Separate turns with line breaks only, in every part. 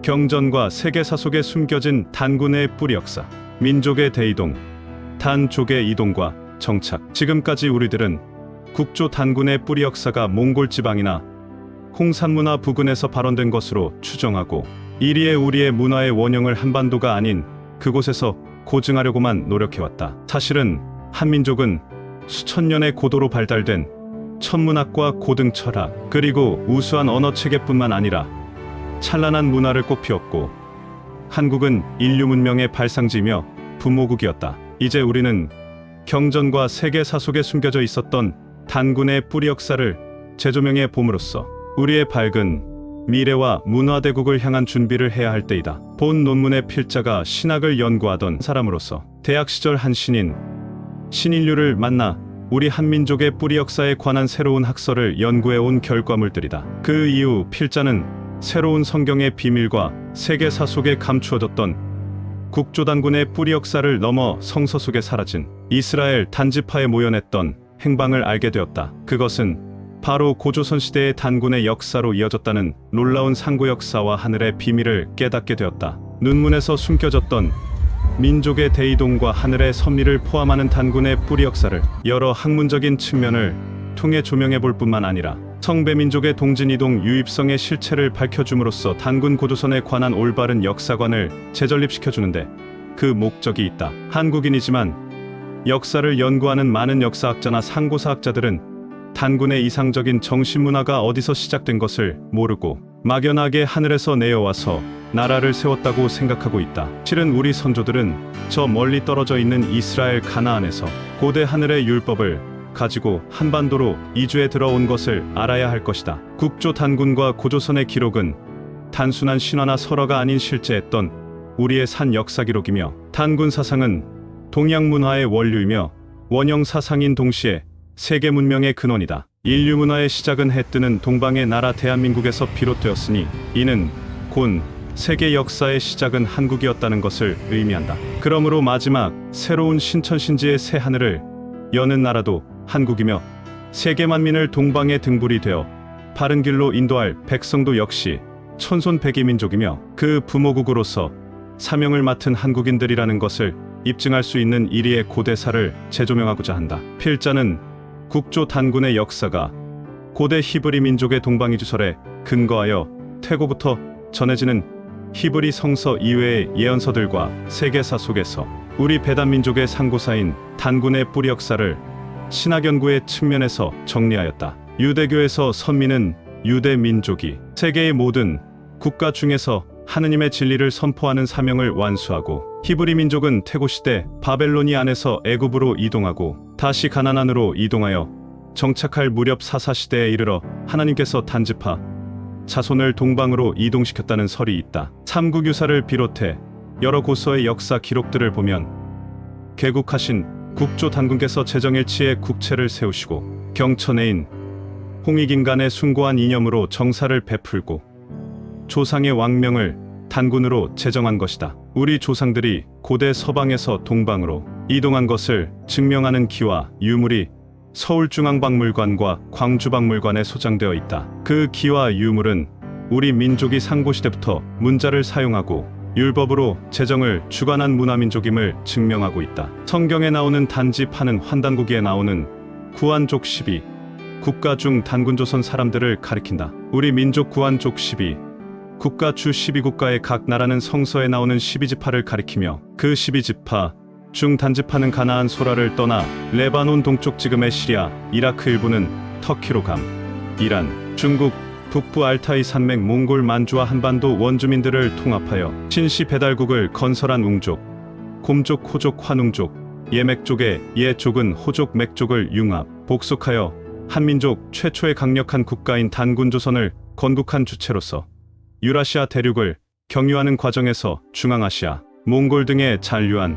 경전과 세계사 속에 숨겨진 단군의 뿌리 역사, 민족의 대이동, 단족의 이동과 정착. 지금까지 우리들은 국조 단군의 뿌리 역사가 몽골 지방이나 홍산문화 부근에서 발원된 것으로 추정하고, 이리에 우리의 문화의 원형을 한반도가 아닌 그곳에서 고증하려고만 노력해왔다. 사실은 한민족은 수천 년의 고도로 발달된 천문학과 고등 철학, 그리고 우수한 언어체계뿐만 아니라 찬란한 문화를 꽃피웠고, 한국은 인류 문명의 발상지이며 부모국이었다. 이제 우리는 경전과 세계사 속에 숨겨져 있었던 단군의 뿌리 역사를 재조명해 봄으로써 우리의 밝은 미래와 문화대국을 향한 준비를 해야 할 때이다. 본 논문의 필자가 신학을 연구하던 사람으로서 대학 시절 한 신인류를 만나 우리 한민족의 뿌리 역사에 관한 새로운 학설을 연구해온 결과물들이다. 그 이후 필자는 새로운 성경의 비밀과 세계사 속에 감추어졌던 국조단군의 뿌리 역사를 넘어 성서 속에 사라진 이스라엘 단지파에 모여냈던 행방을 알게 되었다. 그것은 바로 고조선 시대의 단군의 역사로 이어졌다는 놀라운 상고 역사와 하늘의 비밀을 깨닫게 되었다. 논문에서 숨겨졌던 민족의 대이동과 하늘의 섭리를 포함하는 단군의 뿌리 역사를 여러 학문적인 측면을 통해 조명해 볼 뿐만 아니라 성배민족의 동진이동 유입성의 실체를 밝혀줌으로써 단군 고조선에 관한 올바른 역사관을 재전립시켜주는데 그 목적이 있다. 한국인이지만 역사를 연구하는 많은 역사학자나 상고사학자들은 단군의 이상적인 정신문화가 어디서 시작된 것을 모르고 막연하게 하늘에서 내려와서 나라를 세웠다고 생각하고 있다. 실은 우리 선조들은 저 멀리 떨어져 있는 이스라엘 가나안에서 고대 하늘의 율법을 가지고 한반도로 이주해 들어온 것을 알아야 할 것이다. 국조 단군과 고조선의 기록은 단순한 신화나 설화가 아닌 실제했던 우리의 산 역사 기록이며, 단군 사상은 동양 문화의 원류이며 원형 사상인 동시에 세계 문명의 근원이다. 인류 문화의 시작은 해뜨는 동방의 나라 대한민국에서 비롯되었으니 이는 곧 세계 역사의 시작은 한국이었다는 것을 의미한다. 그러므로 마지막 새로운 신천신지의 새 하늘을 여는 나라도 한국이며 세계 만민을 동방의 등불이 되어 바른 길로 인도할 백성도 역시 천손백이민족이며 그 부모국으로서 사명을 맡은 한국인들이라는 것을 입증할 수 있는 이리의 고대사를 재조명하고자 한다. 필자는 국조 단군의 역사가 고대 히브리 민족의 동방이주설에 근거하여 태고부터 전해지는 히브리 성서 이외의 예언서들과 세계사 속에서 우리 배단민족의 상고사인 단군의 뿌리 역사를 신학연구의 측면에서 정리하였다. 유대교에서 선민은 유대 민족이 세계의 모든 국가 중에서 하느님의 진리를 선포하는 사명을 완수하고, 히브리 민족은 태고시대 바벨로니 안에서 애굽으로 이동하고 다시 가나안으로 이동하여 정착할 무렵 사사시대에 이르러 하나님께서 단지파 자손을 동방으로 이동시켰다는 설이 있다. 삼국유사를 비롯해 여러 고서의 역사 기록들을 보면 개국하신 국조 단군께서 제정일치의 국체를 세우시고 경천해인 홍익인간의 숭고한 이념으로 정사를 베풀고 조상의 왕명을 단군으로 제정한 것이다. 우리 조상들이 고대 서방에서 동방으로 이동한 것을 증명하는 기와 유물이 서울중앙박물관과 광주박물관에 소장되어 있다. 그 기와 유물은 우리 민족이 상고시대부터 문자를 사용하고 율법으로 제정을 주관한 문화민족임을 증명하고 있다. 성경에 나오는 단지파는 환단고기에 나오는 구한족 12 국가 중 단군조선 사람들을 가리킨다. 우리 민족 구한족 12 국가 주 12국가의 각 나라는 성서에 나오는 12지파를 가리키며, 그 12지파 중 단지파는 가나안 소라를 떠나 레바논 동쪽 지금의 시리아, 이라크 일부는 터키로 감, 이란, 중국, 북부 알타이 산맥 몽골 만주와 한반도 원주민들을 통합하여 신시 배달국을 건설한 웅족, 곰족, 호족, 환웅족, 예맥족의 예족은 호족, 맥족을 융합, 복속하여 한민족 최초의 강력한 국가인 단군조선을 건국한 주체로서 유라시아 대륙을 경유하는 과정에서 중앙아시아, 몽골 등에 잔류한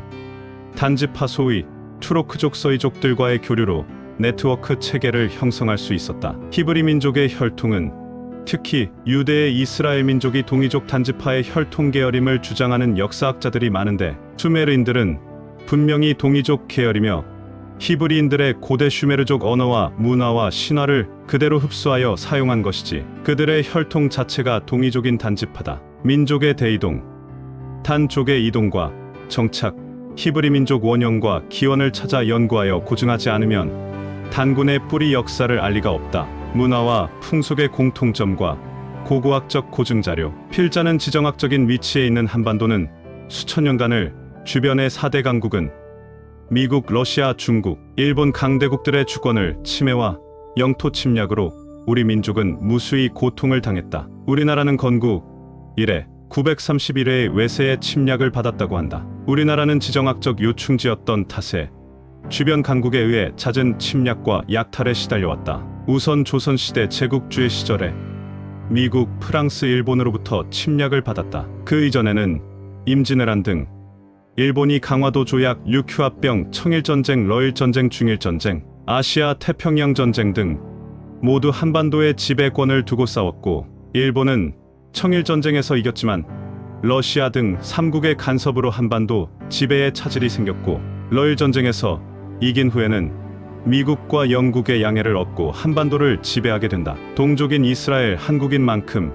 단지파 소위 투로크족 서이족들과의 교류로 네트워크 체계를 형성할 수 있었다. 히브리 민족의 혈통은 특히 유대의 이스라엘 민족이 동이족 단지파의 혈통 계열임을 주장하는 역사학자들이 많은데, 수메르인들은 분명히 동이족 계열이며 히브리인들의 고대 슈메르족 언어와 문화와 신화를 그대로 흡수하여 사용한 것이지 그들의 혈통 자체가 동이족인 단지파다. 민족의 대이동, 단족의 이동과 정착, 히브리 민족 원형과 기원을 찾아 연구하여 고증하지 않으면 단군의 뿌리 역사를 알 리가 없다. 문화와 풍속의 공통점과 고고학적 고증자료. 필자는 지정학적인 위치에 있는 한반도는 수천 년간을 주변의 4대 강국은 미국, 러시아, 중국, 일본 강대국들의 주권을 침해와 영토 침략으로 우리 민족은 무수히 고통을 당했다. 우리나라는 건국 이래 931회의 외세의 침략을 받았다고 한다. 우리나라는 지정학적 요충지였던 탓에 주변 강국에 의해 잦은 침략과 약탈에 시달려왔다. 우선 조선시대 제국주의 시절에 미국, 프랑스, 일본으로부터 침략을 받았다. 그 이전에는 임진왜란 등 일본이 강화도 조약, 류큐합병, 청일전쟁, 러일전쟁, 중일전쟁, 아시아 태평양 전쟁 등 모두 한반도의 지배권을 두고 싸웠고, 일본은 청일전쟁에서 이겼지만 러시아 등 3국의 간섭으로 한반도 지배에 차질이 생겼고, 러일전쟁에서 이긴 후에는 미국과 영국의 양해를 얻고 한반도를 지배하게 된다. 동족인 이스라엘, 한국인 만큼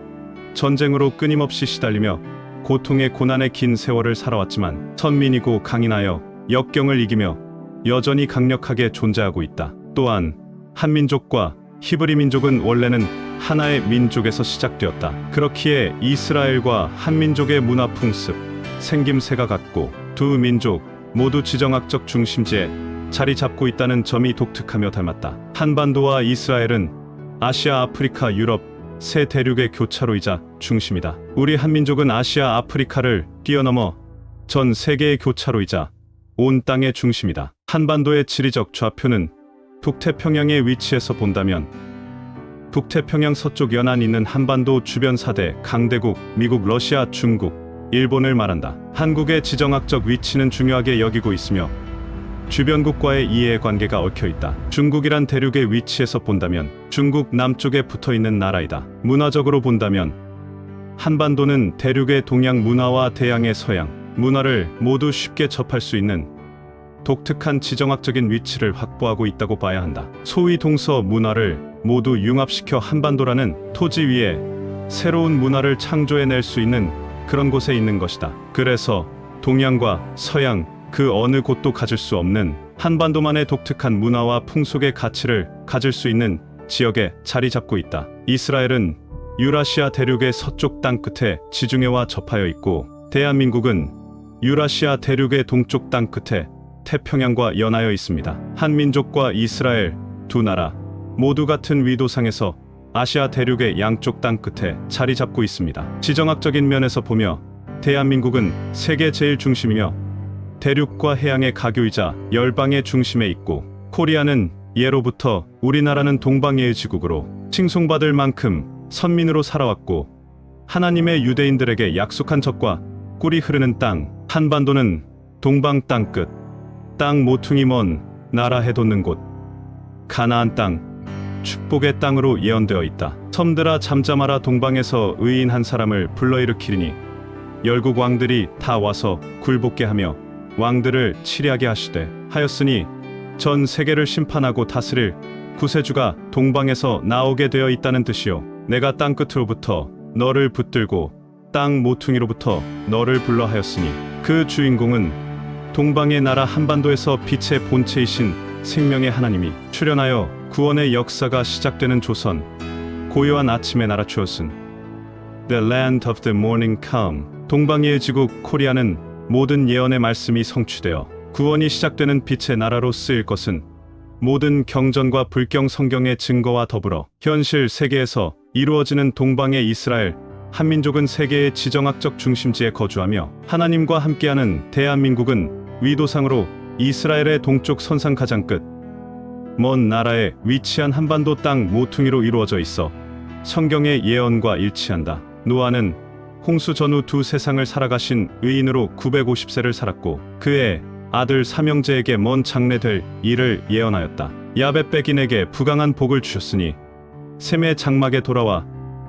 전쟁으로 끊임없이 시달리며 고통의 고난의 긴 세월을 살아왔지만 선민이고 강인하여 역경을 이기며 여전히 강력하게 존재하고 있다. 또한 한민족과 히브리 민족은 원래는 하나의 민족에서 시작되었다. 그렇기에 이스라엘과 한민족의 문화 풍습, 생김새가 같고 두 민족 모두 지정학적 중심지에 자리 잡고 있다는 점이 독특하며 닮았다. 한반도와 이스라엘은 아시아, 아프리카, 유럽 세 대륙의 교차로이자 중심이다. 우리 한민족은 아시아, 아프리카를 뛰어넘어 전 세계의 교차로이자 온 땅의 중심이다. 한반도의 지리적 좌표는 북태평양의 위치에서 본다면 북태평양 서쪽 연안에 있는 한반도 주변 4대 강대국 미국, 러시아, 중국, 일본을 말한다. 한국의 지정학적 위치는 중요하게 여기고 있으며 주변국과의 이해관계가 얽혀있다. 중국이란 대륙의 위치에서 본다면 중국 남쪽에 붙어있는 나라이다. 문화적으로 본다면 한반도는 대륙의 동양 문화와 대양의 서양 문화를 모두 쉽게 접할 수 있는 독특한 지정학적인 위치를 확보하고 있다고 봐야 한다. 소위 동서 문화를 모두 융합시켜 한반도라는 토지 위에 새로운 문화를 창조해낼 수 있는 그런 곳에 있는 것이다. 그래서 동양과 서양 그 어느 곳도 가질 수 없는 한반도만의 독특한 문화와 풍속의 가치를 가질 수 있는 지역에 자리 잡고 있다. 이스라엘은 유라시아 대륙의 서쪽 땅끝에 지중해와 접하여 있고, 대한민국은 유라시아 대륙의 동쪽 땅끝에 태평양과 연하여 있습니다. 한민족과 이스라엘 두 나라 모두 같은 위도상에서 아시아 대륙의 양쪽 땅끝에 자리 잡고 있습니다. 지정학적인 면에서 보며 대한민국은 세계 제일 중심이며 대륙과 해양의 가교이자 열방의 중심에 있고, 코리아는 예로부터 우리나라는 동방예의 지국으로 칭송받을 만큼 선민으로 살아왔고, 하나님의 유대인들에게 약속한 젖과 꿀이 흐르는 땅, 한반도는 동방 땅끝, 땅 모퉁이 먼 나라 해돋는 곳, 가나안 땅, 축복의 땅으로 예언되어 있다. 섬들아 잠잠하라, 동방에서 의인 한 사람을 불러일으키리니 열국 왕들이 다 와서 굴복게 하며 왕들을 치리하게 하시되 하였으니 전 세계를 심판하고 다스릴 구세주가 동방에서 나오게 되어 있다는 뜻이요. 내가 땅끝으로부터 너를 붙들고 땅 모퉁이로부터 너를 불러 하였으니 그 주인공은 동방의 나라 한반도에서 빛의 본체이신 생명의 하나님이 출현하여 구원의 역사가 시작되는 조선, 고요한 아침의 나라 추엇은 The land of the morning come. 동방의 지국 코리아는 모든 예언의 말씀이 성취되어 구원이 시작되는 빛의 나라로 쓰일 것은 모든 경전과 불경 성경의 증거와 더불어 현실 세계에서 이루어지는 동방의 이스라엘 한민족은 세계의 지정학적 중심지에 거주하며 하나님과 함께하는 대한민국은 위도상으로 이스라엘의 동쪽 선상 가장 끝 먼 나라에 위치한 한반도 땅 모퉁이로 이루어져 있어 성경의 예언과 일치한다. 노아는 홍수 전후 두 세상을 살아가신 의인으로 950세를 살았고 그의 아들 삼형제에게 먼 장래될 일을 예언하였다. 야벳 백인에게 부강한 복을 주셨으니 셈의 장막에 돌아와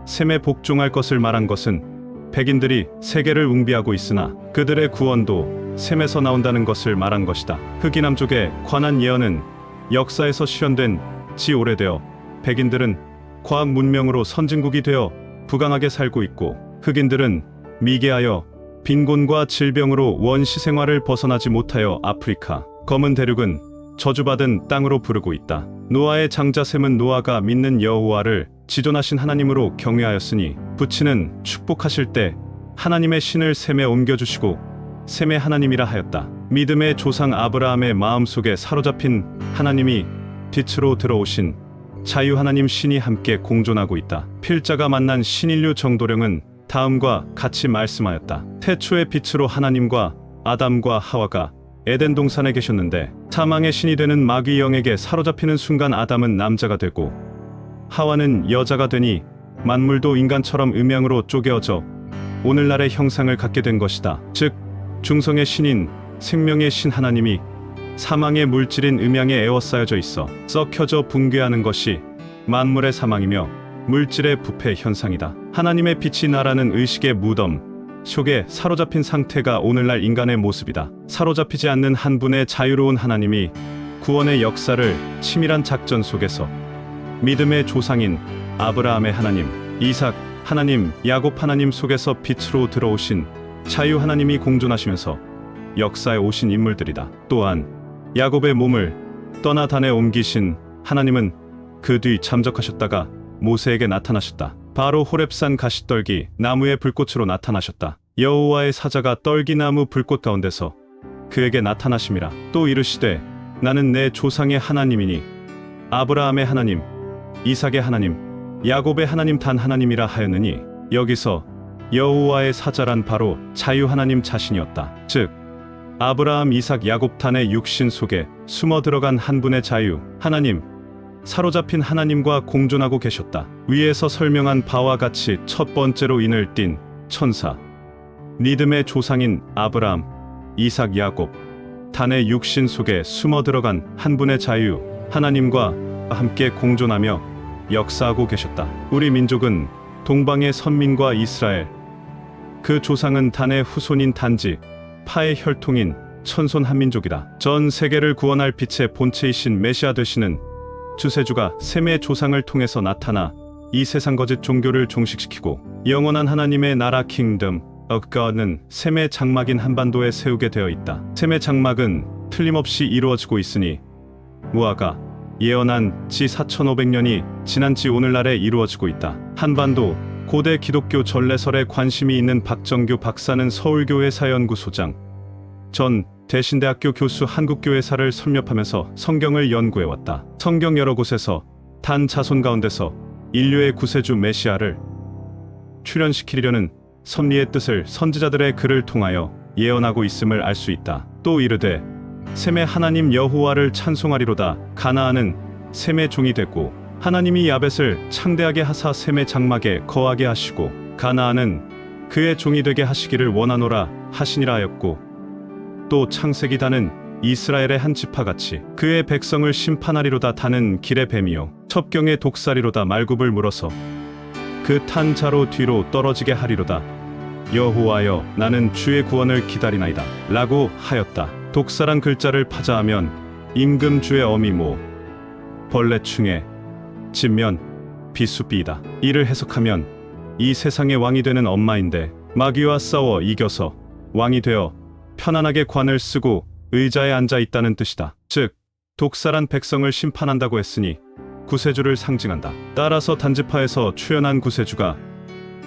셈에 복종할 것을 말한 것은 백인들이 세계를 웅비하고 있으나 그들의 구원도 셈에서 나온다는 것을 말한 것이다. 흑이남족에 관한 예언은 역사에서 실현된 지 오래되어 백인들은 과학 문명으로 선진국이 되어 부강하게 살고 있고 흑인들은 미개하여 빈곤과 질병으로 원시 생활을 벗어나지 못하여 아프리카 검은 대륙은 저주받은 땅으로 부르고 있다. 노아의 장자 셈은 노아가 믿는 여호와를 지존하신 하나님으로 경외하였으니 부친은 축복하실 때 하나님의 신을 셈에 옮겨주시고 셈의 하나님이라 하였다. 믿음의 조상 아브라함의 마음속에 사로잡힌 하나님이 빛으로 들어오신 자유 하나님 신이 함께 공존하고 있다. 필자가 만난 신인류 정도령은 다음과 같이 말씀하였다. 태초의 빛으로 하나님과 아담과 하와가 에덴 동산에 계셨는데 사망의 신이 되는 마귀 영에게 사로잡히는 순간 아담은 남자가 되고 하와는 여자가 되니 만물도 인간처럼 음양으로 쪼개어져 오늘날의 형상을 갖게 된 것이다. 즉 중성의 신인 생명의 신 하나님이 사망의 물질인 음양에 에워싸여져 있어 썩혀져 붕괴하는 것이 만물의 사망이며 물질의 부패 현상이다. 하나님의 빛이 나라는 의식의 무덤 속에 사로잡힌 상태가 오늘날 인간의 모습이다. 사로잡히지 않는 한 분의 자유로운 하나님이 구원의 역사를 치밀한 작전 속에서 믿음의 조상인 아브라함의 하나님, 이삭 하나님, 야곱 하나님 속에서 빛으로 들어오신 자유 하나님이 공존하시면서 역사에 오신 인물들이다. 또한 야곱의 몸을 떠나 단에 옮기신 하나님은 그 뒤 잠적하셨다가 모세에게 나타나셨다. 바로 호렙산 가시떨기 나무의 불꽃으로 나타나셨다. 여호와의 사자가 떨기나무 불꽃 가운데서 그에게 나타나심이라. 또 이르시되 나는 내 조상의 하나님이니 아브라함의 하나님, 이삭의 하나님, 야곱의 하나님 단 하나님이라 하였느니 여기서 여호와의 사자란 바로 자유 하나님 자신이었다. 즉 아브라함, 이삭, 야곱 단의 육신 속에 숨어 들어간 한 분의 자유 하나님, 사로잡힌 하나님과 공존하고 계셨다. 위에서 설명한 바와 같이 첫 번째로 인을 띤 천사, 믿음의 조상인 아브라함, 이삭, 야곱 단의 육신 속에 숨어 들어간 한 분의 자유 하나님과 함께 공존하며 역사하고 계셨다. 우리 민족은 동방의 선민과 이스라엘, 그 조상은 단의 후손인 단지 파의 혈통인 천손 한민족이다. 전 세계를 구원할 빛의 본체이신 메시아 되시는 주세주가 셈의 조상을 통해서 나타나 이 세상 거짓 종교를 종식시키고 영원한 하나님의 나라 킹덤 of God는 셈의 장막인 한반도에 세우게 되어 있다. 셈의 장막은 틀림없이 이루어지고 있으니 무화가 예언한 지 4500년이 지난 지 오늘날에 이루어지고 있다. 한반도 고대 기독교 전래설에 관심이 있는 박정규 박사는 서울교회 사연구소장, 전 대신대학교 교수 한국교회사를 섭렵하면서 성경을 연구해왔다. 성경 여러 곳에서 단 자손 가운데서 인류의 구세주 메시아를 출현시키려는 섭리의 뜻을 선지자들의 글을 통하여 예언하고 있음을 알 수 있다. 또 이르되 셈의 하나님 여호와를 찬송하리로다. 가나안은 셈의 종이 됐고 하나님이 야벳을 창대하게 하사 셈의 장막에 거하게 하시고 가나안은 그의 종이 되게 하시기를 원하노라 하시니라 하였고 또 창세기 다는 이스라엘의 한 지파같이 그의 백성을 심판하리로다. 다는 길의 뱀이요 첩경의 독사리로다. 말굽을 물어서 그 탄 자로 뒤로 떨어지게 하리로다. 여호와여 나는 주의 구원을 기다리나이다 라고 하였다. 독사란 글자를 파자하면 임금주의 어미모 벌레충의 진면 비수비이다. 이를 해석하면 이 세상의 왕이 되는 엄마인데 마귀와 싸워 이겨서 왕이 되어 편안하게 관을 쓰고 의자에 앉아 있다는 뜻이다. 즉 독사란 백성을 심판한다고 했으니 구세주를 상징한다. 따라서 단지파에서 출현한 구세주가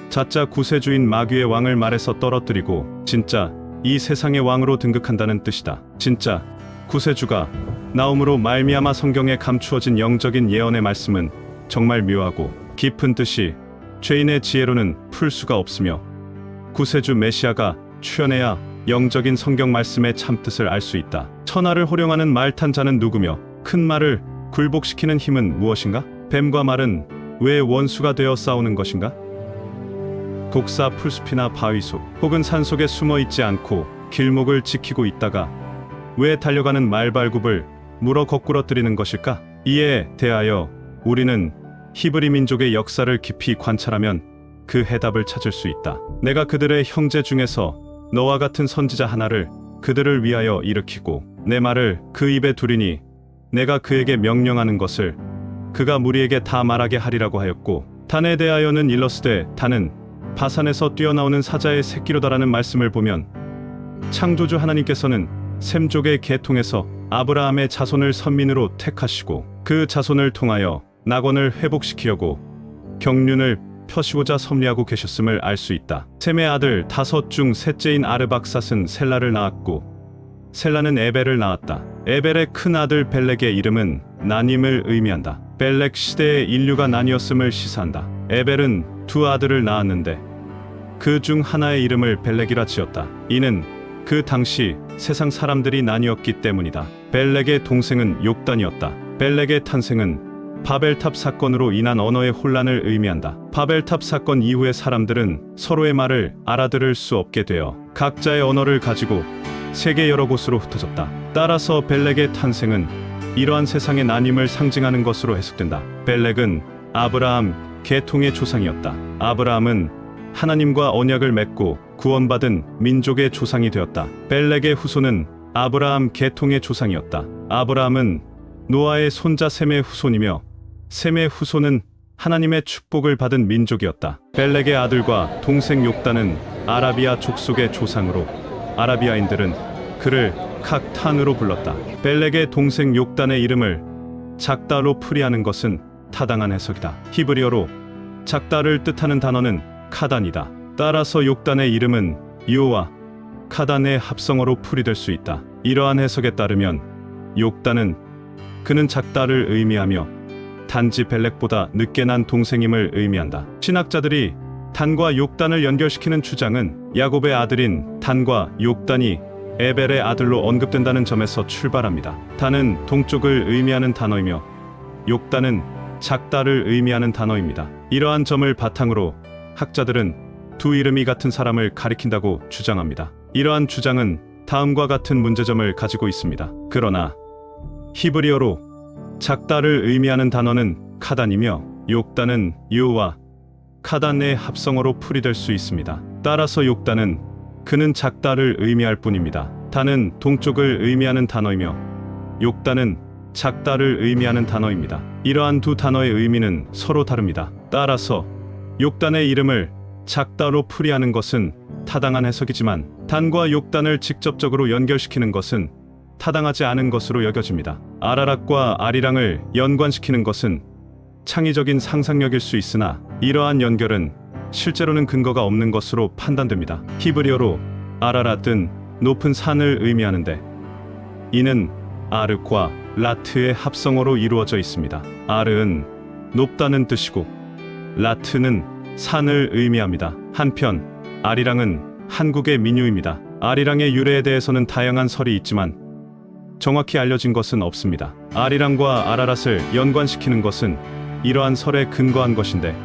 자짜 구세주인 마귀의 왕을 말해서 떨어뜨리고 진짜 이 세상의 왕으로 등극한다는 뜻이다. 진짜 구세주가 나옴으로 말미암아 성경에 감추어진 영적인 예언의 말씀은 정말 묘하고 깊은 뜻이 죄인의 지혜로는 풀 수가 없으며 구세주 메시아가 출현해야 영적인 성경 말씀의 참뜻을 알 수 있다. 천하를 호령하는 말 탄 자는 누구며 큰 말을 굴복시키는 힘은 무엇인가? 뱀과 말은 왜 원수가 되어 싸우는 것인가? 독사 풀숲이나 바위 속 혹은 산속에 숨어 있지 않고 길목을 지키고 있다가 왜 달려가는 말발굽을 물어 거꾸러뜨리는 것일까? 이에 대하여 우리는 히브리 민족의 역사를 깊이 관찰하면 그 해답을 찾을 수 있다. 내가 그들의 형제 중에서 너와 같은 선지자 하나를 그들을 위하여 일으키고 내 말을 그 입에 두리니 내가 그에게 명령하는 것을 그가 무리에게 다 말하게 하리라고 하였고 단에 대하여는 일러스되 단은 바산에서 뛰어나오는 사자의 새끼로다라는 말씀을 보면 창조주 하나님께서는 셈족의 계통에서 아브라함의 자손을 선민으로 택하시고 그 자손을 통하여 낙원을 회복시키려고 경륜을 펴시고자 섭리하고 계셨음을 알 수 있다. 셈의 아들 다섯 중 셋째인 아르박삿은 셀라를 낳았고 셀라는 에벨을 낳았다. 에벨의 큰 아들 벨렉의 이름은 나님을 의미한다. 벨렉 시대에 인류가 나뉘었음을 시사한다. 에벨은 두 아들을 낳았는데 그 중 하나의 이름을 벨렉이라 지었다. 이는 그 당시 세상 사람들이 나뉘었기 때문이다. 벨렉의 동생은 욕단이었다. 벨렉의 탄생은 바벨탑 사건으로 인한 언어의 혼란을 의미한다. 바벨탑 사건 이후에 사람들은 서로의 말을 알아들을 수 없게 되어 각자의 언어를 가지고 세계 여러 곳으로 흩어졌다. 따라서 벨렉의 탄생은 이러한 세상의 나님을 상징하는 것으로 해석된다. 벨렉은 아브라함 계통의 조상이었다. 아브라함은 하나님과 언약을 맺고 구원받은 민족의 조상이 되었다. 벨렉의 후손은 아브라함 계통의 조상이었다. 아브라함은 노아의 손자 셈의 후손이며 셈의 후손은 하나님의 축복을 받은 민족이었다. 벨렉의 아들과 동생 욕단은 아라비아 족속의 조상으로 아라비아인들은 그를 칵탄으로 불렀다. 벨렉의 동생 욕단의 이름을 작다로 풀이하는 것은 타당한 해석이다. 히브리어로 작다를 뜻하는 단어는 카단이다. 따라서 욕단의 이름은 여호와 카단의 합성어로 풀이될 수 있다. 이러한 해석에 따르면 욕단은 그는 작다를 의미하며 단지 벨렉보다 늦게 난 동생임을 의미한다. 신학자들이 단과 욕단을 연결시키는 주장은 야곱의 아들인 단과 욕단이 에벨의 아들로 언급된다는 점에서 출발합니다. 단은 동쪽을 의미하는 단어이며 욕단은 작다를 의미하는 단어입니다. 이러한 점을 바탕으로 학자들은 두 이름이 같은 사람을 가리킨다고 주장합니다. 이러한 주장은 다음과 같은 문제점을 가지고 있습니다. 그러나 히브리어로 작다를 의미하는 단어는 카단이며 욕단은 여호와 카단의 합성어로 풀이될 수 있습니다. 따라서 욕단은 그는 작다를 의미할 뿐입니다. 단은 동쪽을 의미하는 단어이며 욕단은 작다를 의미하는 단어입니다. 이러한 두 단어의 의미는 서로 다릅니다. 따라서 욕단의 이름을 작다로 풀이하는 것은 타당한 해석이지만 단과 욕단을 직접적으로 연결시키는 것은 타당하지 않은 것으로 여겨집니다. 아라락과 아리랑을 연관시키는 것은 창의적인 상상력일 수 있으나 이러한 연결은 실제로는 근거가 없는 것으로 판단됩니다. 히브리어로 아라랏은 높은 산을 의미하는데 이는 아르과 라트의 합성어로 이루어져 있습니다. 아르은 높다는 뜻이고 라트는 산을 의미합니다. 한편 아리랑은 한국의 민요입니다. 아리랑의 유래에 대해서는 다양한 설이 있지만 정확히 알려진 것은 없습니다. 아리랑과 아라랏을 연관시키는 것은 이러한 설에 근거한 것인데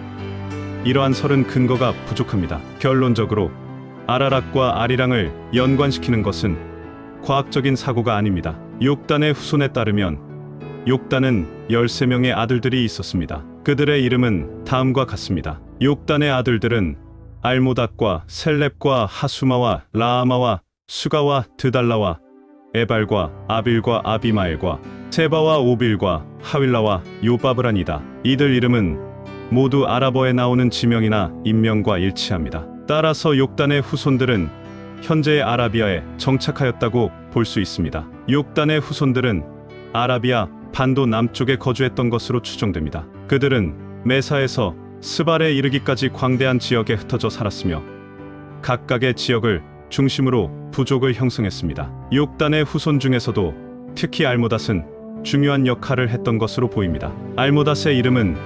이러한 설은 근거가 부족합니다. 결론적으로 아라랏과 아리랑을 연관시키는 것은 과학적인 사고가 아닙니다. 욕단의 후손에 따르면 욕단은 13명의 아들들이 있었습니다. 그들의 이름은 다음과 같습니다. 욕단의 아들들은 알모닷과 셀렙과 하수마와 라아마와 수가와 드달라와 에발과 아빌과 아비마엘과 세바와 오빌과 하윌라와 요바브란이다. 이들 이름은 모두 아랍어에 나오는 지명이나 인명과 일치합니다. 따라서 욕단의 후손들은 현재의 아라비아에 정착하였다고 볼 수 있습니다. 욕단의 후손들은 아라비아 반도 남쪽에 거주했던 것으로 추정됩니다. 그들은 메사에서 스발에 이르기까지 광대한 지역에 흩어져 살았으며 각각의 지역을 중심으로 부족을 형성했습니다. 욕단의 후손 중에서도 특히 알모닷은 중요한 역할을 했던 것으로 보입니다. 알모닷의 이름은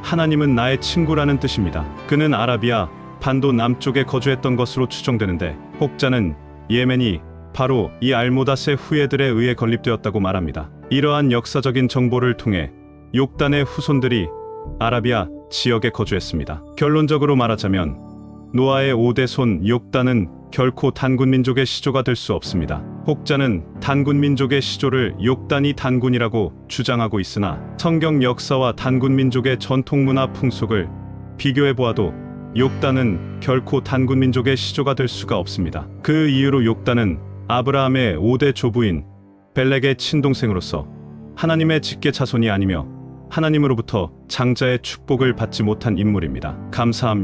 하나님은 나의 친구라는 뜻입니다. 그는 아라비아 반도 남쪽에 거주했던 것으로 추정되는데 혹자는 예멘이 바로 이 알모닷의 후예들에 의해 건립되었다고 말합니다. 이러한 역사적인 정보를 통해 욕단의 후손들이 아라비아 지역에 거주했습니다. 결론적으로 말하자면 노아의 5대 손 욕단은 결코 단군민족의 시조가 될 수 없습니다. 혹자는 단군민족의 시조를 욕단이 단군이라고 주장하고 있으나 성경 역사와 단군민족의 전통문화 풍속을 비교해보아도 욕단은 결코 단군민족의 시조가 될 수가 없습니다. 그 이유로 욕단은 아브라함의 5대 조부인 벨렉의 친동생으로서 하나님의 직계 자손이 아니며 하나님으로부터 장자의 축복을 받지 못한 인물입니다. 감사합니다.